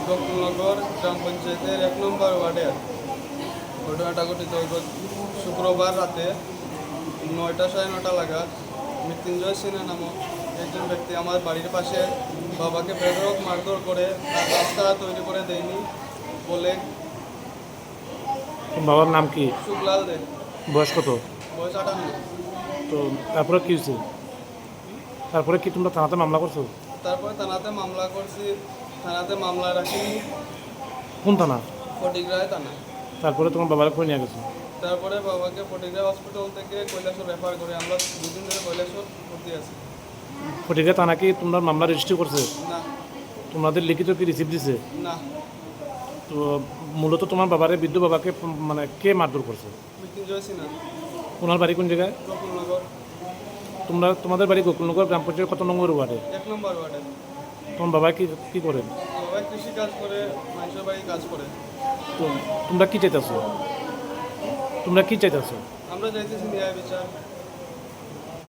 গোকুলনগর গ্রাম পঞ্চায়েতের 1 নম্বর ওয়ার্ডের। ঘটনাটা ঘটিত হইল শুক্রবার রাতে 9টা সাড়ে 9টা নাগাদ। মৃত্যুঞ্জয় সিনহা নামক একজন ব্যক্তি আমার বাড়ির পাশে বাবাকে বেধড়ক মারধর করে তার রাস্তা তৈরি করে দেয়নি বলে। তোমার বাবার নাম কি? সুখলাল দে। বয়স কত? বয়স 58। তো তারপরে কি হয়েছে? তারপরে কি তোমরা থানাতে মামলা করছো? তারপরে থানাতে মামলা করছি, থানাতে মামলা রাখিনি। কোন থানা? ফটিকরায় থানা। তারপরে তোমার বাবার করে নিয়ে গেছো? তারপরে বাবাকে ফটিকরায় হসপিটাল থেকে কৈলাসর রেফার করে। আমরা 2 দিন ধরে কৈলাসর ভর্তি আছি। ফটিকা থানা কি তোমরা মামলা রেজিস্ট্রি করছে? না। তোমাদের লিখিত কি রিসিভ দিছে? না। তো মূলত তোমার বাবারে বৃদ্ধ বাবাকে মানে কে মারধর করছে? মৃত্যুঞ্জয় সিনহা। ওনার বাড়ি কোন জায়গায়? গোকুলনগর তোমাদের বাড়ি গোকুলনগর গ্রাম পঞ্চায়েত কত নম্বর ওয়ার্ডে? 1 নম্বর ওয়ার্ডে। তোমার বাবা কি করেন? বাবা কৃষি কাজ করে, মানুষের বাড়ি কাজ করে। তো তোমরা কি চাইতেছো? আমরা চাইতেছি ন্যায় বিচার।